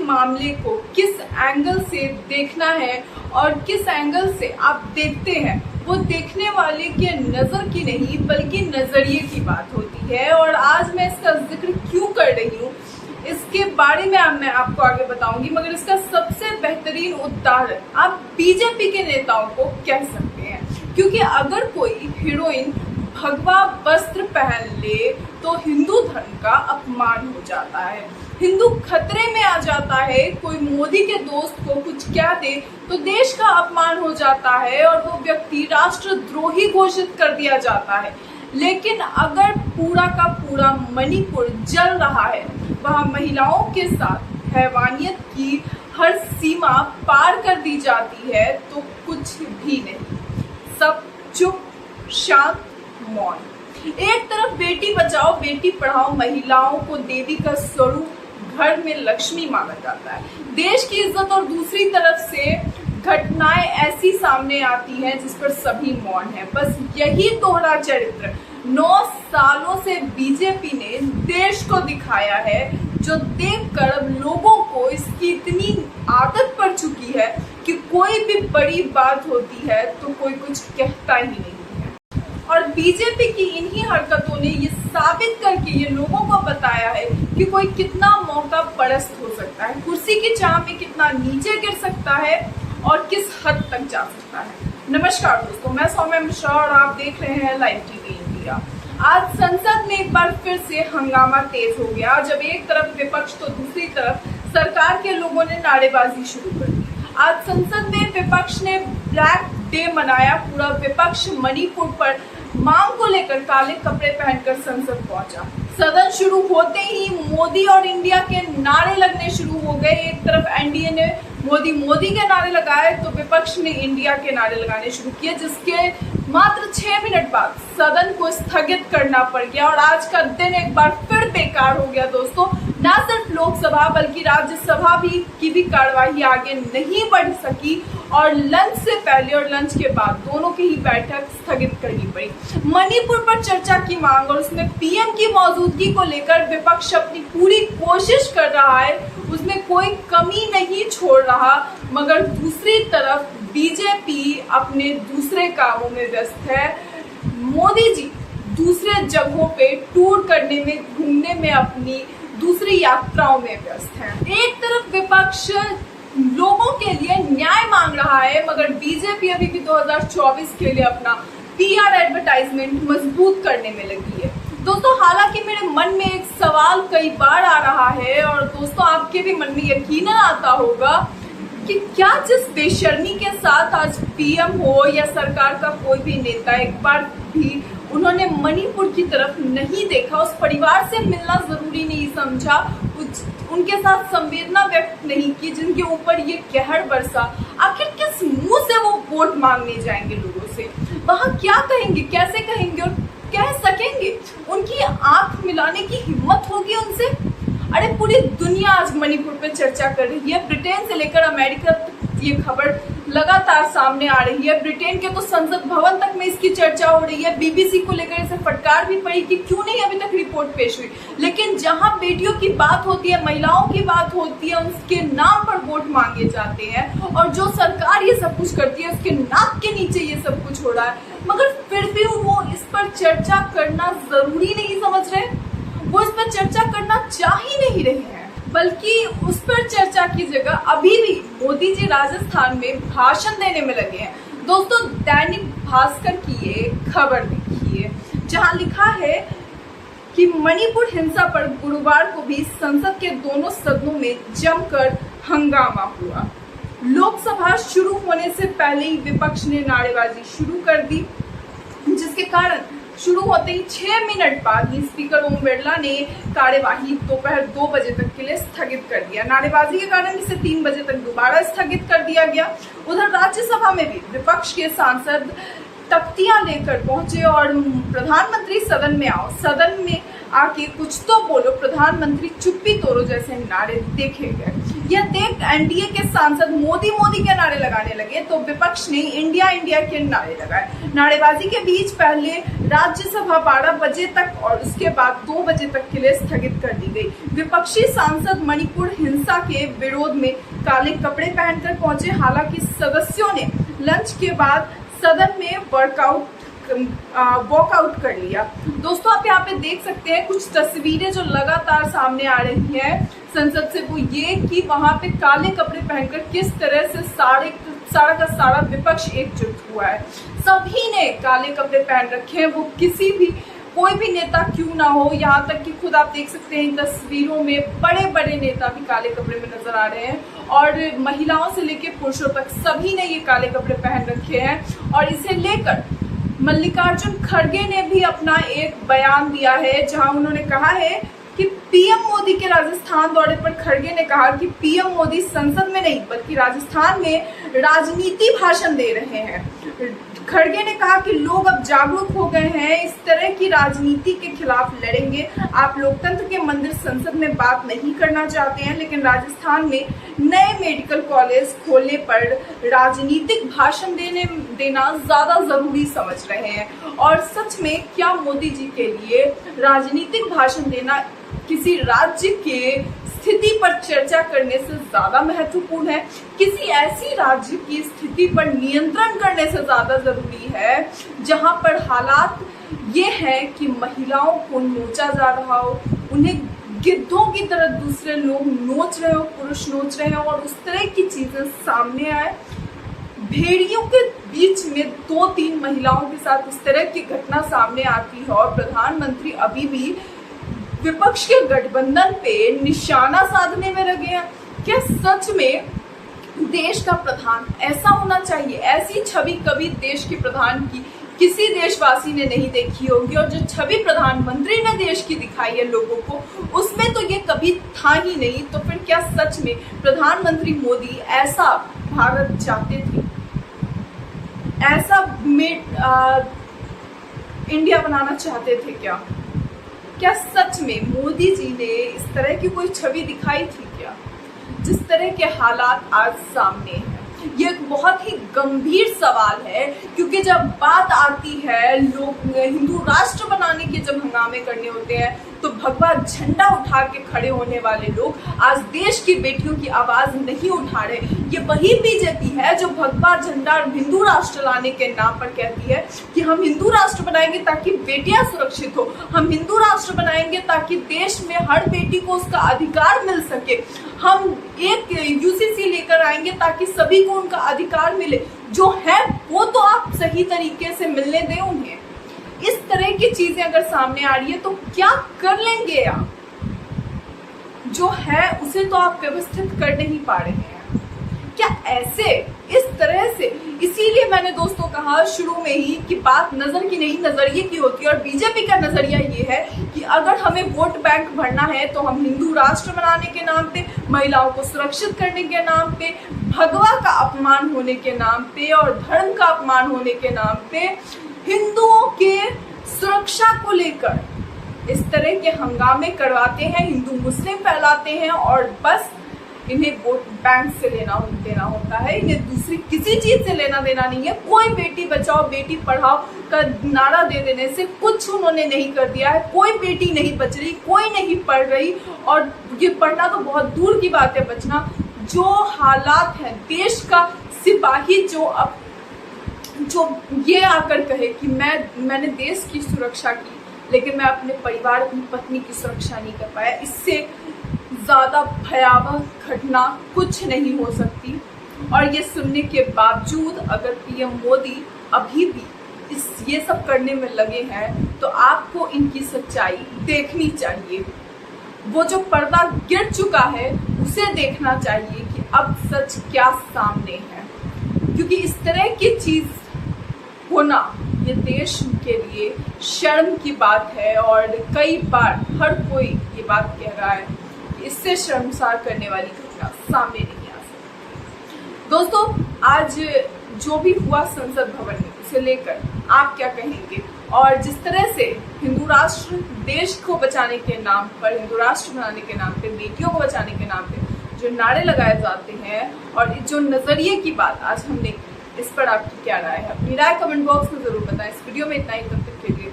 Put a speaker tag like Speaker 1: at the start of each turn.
Speaker 1: मामले को किस एंगल से देखना है और किस एंगल से आप देखते हैं, वो देखने वाले के नजर की नहीं बल्कि नजरिए की बात होती है। और आज मैं इसका जिक्र क्यों कर रही हूँ इसके बारे में मैं आपको आगे बताऊंगी, मगर इसका सबसे बेहतरीन उदाहरण आप बीजेपी के नेताओं को कह सकते हैं। क्योंकि अगर कोई हीरोइन भगवा वस्त्र पहन ले तो हिंदू धर्म का अपमान हो जाता है, हिंदू खतरे में आ जाता है। कोई मोदी के दोस्त को कुछ कह दे तो देश का अपमान हो जाता है और वो व्यक्ति राष्ट्रद्रोही घोषित कर दिया जाता है। लेकिन अगर पूरा का पूरा मणिपुर जल रहा है, वहाँ महिलाओं के साथ हैवानियत की हर सीमा पार कर दी जाती है, तो कुछ भी नहीं, सब चुप शांत मौन। एक तरफ बेटी बचाओ बेटी पढ़ाओ, महिलाओं को देवी का स्वरूप, घर में लक्ष्मी माना जाता है, देश की इज्जत, और दूसरी तरफ से घटनाएं ऐसी सामने आती हैं जिस पर सभी मौन है। बस यही दोहरा चरित्र 9 सालों से बीजेपी ने देश को दिखाया है, जो देखकर अब लोगों को इसकी इतनी आदत पड़ चुकी है कि कोई भी बड़ी बात होती है तो कोई कुछ कहता ही नहीं है। और बीजेपी की इन्हीं हरकतों ने ये साबित करके ये लोगों को बताया है कि कोई कितना मौका परस्त हो सकता है, कुर्सी की चाह में कितना नीचे गिर सकता है और किस हद तक जा सकता है। नमस्कार दोस्तों, मैं सौम्या मिश्रा और आप देख रहे हैं लाइव टीवी इंडिया। आज संसद में एक बार फिर से हंगामा तेज हो गया, जब एक तरफ विपक्ष तो दूसरी तरफ सरकार के लोगों ने नारेबाजी शुरू कर दी। आज संसद में विपक्ष ने ब्लैक डे मनाया। पूरा विपक्ष मणिपुर पर मांग को लेकर काले कपड़े पहनकर संसद पहुंचा। सदन शुरू होते ही मोदी और इंडिया के नारे लगने शुरू हो गए। एक तरफ एनडीए ने मोदी मोदी के नारे लगाए तो विपक्ष ने इंडिया के नारे लगाने शुरू किए, जिसके मात्र 6 मिनट बाद सदन को स्थगित करना पड़ गया। और आज का दिन एक बार फिर बेकार हो गया दोस्तों। न सिर्फ लोकसभा बल्कि राज्यसभा की भी कार्यवाही आगे नहीं बढ़ सकी और लंच से पहले और लंच के बाद दोनों की ही बैठक स्थगित करनी पड़ी। मणिपुर पर चर्चा की मांग और उसमें पीएम की मौजूदगी को लेकर विपक्ष अपनी पूरी कोशिश कर रहा है, उसमें कोई कमी नहीं छोड़ रहा, मगर दूसरी तरफ बीजेपी अपने दूसरे कामों में व्यस्त है। मोदी जी दूसरे जगहों पे टूर करने में, घूमने में, अपनी दूसरी यात्राओं में व्यस्त हैं। एक तरफ विपक्ष लोगों के लिए न्याय मांग रहा है, मगर बीजेपी अभी भी 2024 के लिए अपना पीआर एडवर्टाइजमेंट मजबूत करने में लगी है। दोस्तों, हालांकि मेरे मन में एक सवाल कई बार आ रहा है और दोस्तों आपके भी मन में यकीनन आता होगा कि क्या जिस बेशर्मी के साथ आज पीएम हो या सरकार का कोई भी नेता एक बार भी उन्होंने मणिपुर की तरफ नहीं देखा, उस परिवार से मिलना जरूरी नहीं समझा, उनके साथ संवेदना व्यक्त नहीं की, जिनके ऊपर ये कहर बरसा, आखिर किस मुंह से वो वोट मांगने जाएंगे लोगों से? वहां क्या कहेंगे, कैसे कहेंगे और कह सकेंगे? उनकी आंख मिलाने की हिम्मत होगी उनसे? अरे पूरी दुनिया आज मणिपुर पे चर्चा कर रही है। ब्रिटेन से लेकर अमेरिका तक ये खबर लगातार सामने आ रही है। ब्रिटेन के तो संसद भवन तक में इसकी चर्चा हो रही है। बीबीसी को लेकर इसे फटकार भी पड़ी कि क्यों नहीं अभी तक रिपोर्ट पेश हुई। लेकिन जहां बेटियों की बात होती है, महिलाओं की बात होती है, उसके नाम पर वोट मांगे जाते हैं और जो सरकार ये सब कुछ करती है उसके नाक के नीचे ये सब कुछ हो रहा है, मगर फिर भी वो इस पर चर्चा करना जरूरी नहीं समझ रहे, वो इस पर चर्चा करना चाह ही नहीं रहे हैं, बल्कि उस पर चर्चा की जगह अभी भी मोदी जी राजस्थान में भाषण देने में लगे हैं। दोस्तों, दैनिक भास्कर की ये खबर देखिए, जहां लिखा है कि मणिपुर हिंसा पर गुरुवार को भी संसद के दोनों सदनों में जमकर हंगामा हुआ। लोकसभा शुरू होने से पहले ही विपक्ष ने नारेबाजी शुरू कर दी, जिसके कारण शुरू होते ही 6 मिनट बाद ही स्पीकर ओम बिरला ने कार्यवाही दोपहर 2 बजे तक के लिए स्थगित कर दिया। नारेबाजी के कारण इसे 3 बजे तक दोबारा स्थगित कर दिया गया। उधर राज्यसभा में भी विपक्ष के सांसद तख्तियां लेकर पहुंचे और प्रधानमंत्री सदन में आओ, सदन में आके कुछ तो बोलो, प्रधानमंत्री चुप्पी तोड़ो जैसे नारे देखे गए। यह देख एनडीए के सांसद मोदी मोदी के नारे लगाने लगे तो विपक्ष ने इंडिया इंडिया के नारे लगाए। नारेबाजी के बीच पहले राज्यसभा 12 बजे तक और उसके बाद 2 बजे तक के लिए स्थगित कर दी गई। विपक्षी सांसद मणिपुर हिंसा के विरोध में काले कपड़े पहनकर पहुंचे। हालांकि सदस्यों ने लंच के बाद सदन में वॉकआउट कर लिया। दोस्तों आप यहाँ पे देख सकते हैं कुछ तस्वीरें जो लगातार सामने आ रही हैं संसद से, वो ये कि वहां पे काले कपड़े पहनकर किस तरह से सारा का सारा विपक्ष एकजुट हुआ है। सभी ने काले कपड़े पहन रखे हैं, वो कोई भी नेता क्यों ना हो, यहाँ तक कि खुद आप देख सकते हैं इन तस्वीरों में बड़े बड़े नेता भी काले कपड़े में नजर आ रहे हैं और महिलाओं से लेकर पुरुषों तक सभी ने ये काले कपड़े पहन रखे हैं। और इसे लेकर मल्लिकार्जुन खड़गे ने भी अपना एक बयान दिया है जहां उन्होंने कहा है कि पीएम मोदी के राजस्थान दौरे पर खड़गे ने कहा कि पीएम मोदी संसद में नहीं बल्कि राजस्थान में राजनीति भाषण दे रहे हैं। खड़गे ने कहा कि लोग अब जागरूक हो गए हैं, इस तरह की राजनीति के खिलाफ लड़ेंगे। आप लोकतंत्र के मंदिर संसद में बात नहीं करना चाहते हैं, लेकिन राजस्थान में नए मेडिकल कॉलेज खोलने पर राजनीतिक भाषण देना ज्यादा जरूरी समझ रहे हैं। और सच में क्या मोदी जी के लिए राजनीतिक भाषण देना किसी राज्य के स्थिति पर चर्चा करने से ज्यादा महत्वपूर्ण है, किसी ऐसी राज्य की स्थिति पर नियंत्रण करने से ज्यादा जरूरी है जहां पर हालात ये है कि महिलाओं को नोचा जा रहा हो, उन्हें गिद्धों की तरह दूसरे लोग नोच रहे हो, पुरुष नोच रहे हो और उस तरह की चीजें सामने आए। भेड़ियों के बीच में 2-3 महिलाओं के साथ इस तरह की घटना सामने आती है और प्रधानमंत्री अभी भी विपक्ष के गठबंधन पे निशाना साधने में लगे हैं। क्या सच में देश का प्रधान ऐसा होना चाहिए? ऐसी छवि कभी देश के प्रधान की किसी देशवासी ने नहीं देखी होगी और जो छवि प्रधानमंत्री ने देश की दिखाई है लोगों को, उसमें तो ये कभी था ही नहीं। तो फिर क्या सच में प्रधानमंत्री मोदी ऐसा भारत चाहते थे? ऐसा इंडिया बनाना चाहते थे क्या? क्या सच में मोदी जी ने इस तरह की कोई छवि दिखाई थी क्या? जिस तरह के हालात आज सामने हैं, ये एक बहुत ही गंभीर सवाल है, क्योंकि जब बात आती है लोग हिंदू राष्ट्र बनाने के जब हंगामे करने होते हैं तो भगवा झंडा उठा के खड़े होने वाले लोग आज देश की बेटियों की आवाज नहीं उठा रहे। ये वही बीजेपी है जो भगवा झंडा हिंदू राष्ट्र लाने के नाम पर कहती है कि हम हिंदू राष्ट्र बनाएंगे ताकि बेटियां सुरक्षित हो, हम हिंदू राष्ट्र बनाएंगे ताकि देश में हर बेटी को उसका अधिकार मिल सके, हम एक यूसीसी लेकर आएंगे ताकि सभी को उनका अधिकार मिले। जो है वो तो आप सही तरीके से मिलने दें उन्हें। इस तरह की चीजें अगर सामने आ रही है तो क्या कर लेंगे आप? जो है उसे तो आप व्यवस्थित कर नहीं पा रहे हैं। क्या ऐसे इस तरह से, इसीलिए मैंने दोस्तों कहा शुरू में ही कि बात नजर की नहीं नजरिए की होती है। और बीजेपी का नजरिया ये है कि अगर हमें वोट बैंक भरना है तो हम हिंदू राष्ट्र बनाने के नाम पे, महिलाओं को सुरक्षित करने के नाम पे, भगवा का अपमान होने के नाम पे और धर्म का अपमान होने के नाम पे, हिंदुओं के सुरक्षा को लेकर इस तरह के हंगामे करवाते हैं, हिंदू मुस्लिम फैलाते हैं और बस इन्हें वोट बैंक से लेना देना होता है। इन्हें दूसरी किसी चीज से लेना देना नहीं है। कोई बेटी बचाओ बेटी पढ़ाओ का नारा दे देने से कुछ उन्होंने नहीं कर दिया है। कोई बेटी नहीं बच रही, कोई नहीं पढ़ रही और ये पढ़ना तो बहुत दूर की बात है बचना। जो हालात है, देश का सिपाही जो ये आकर कहे कि मैंने देश की सुरक्षा की लेकिन मैं अपने परिवार, अपनी पत्नी की सुरक्षा नहीं कर पाया, इससे ज्यादा भयावह घटना कुछ नहीं हो सकती। और ये सुनने के बावजूद अगर पीएम मोदी अभी भी ये सब करने में लगे हैं तो आपको इनकी सच्चाई देखनी चाहिए। वो जो पर्दा गिर चुका है उसे देखना चाहिए कि अब सच क्या सामने है, क्योंकि इस तरह की चीज होना ये देश के लिए शर्म की बात है। और कई बार हर कोई ये बात कह रहा है कि इससे शर्मसार करने वाली घटना सामने नहीं आ सकती। दोस्तों आज जो भी हुआ संसद भवन में उसे लेकर आप क्या कहेंगे? और जिस तरह से हिंदू राष्ट्र देश को बचाने के नाम पर, हिंदू राष्ट्र बनाने के नाम पे, बेटियों को बचाने के नाम पे जो नारे लगाए जाते हैं और जो नजरिए की बात आज हमने, इस पर आपकी क्या राय है? अपनी राय कमेंट बॉक्स में जरूर बताएं। इस वीडियो में इतना ही, तब तक के लिए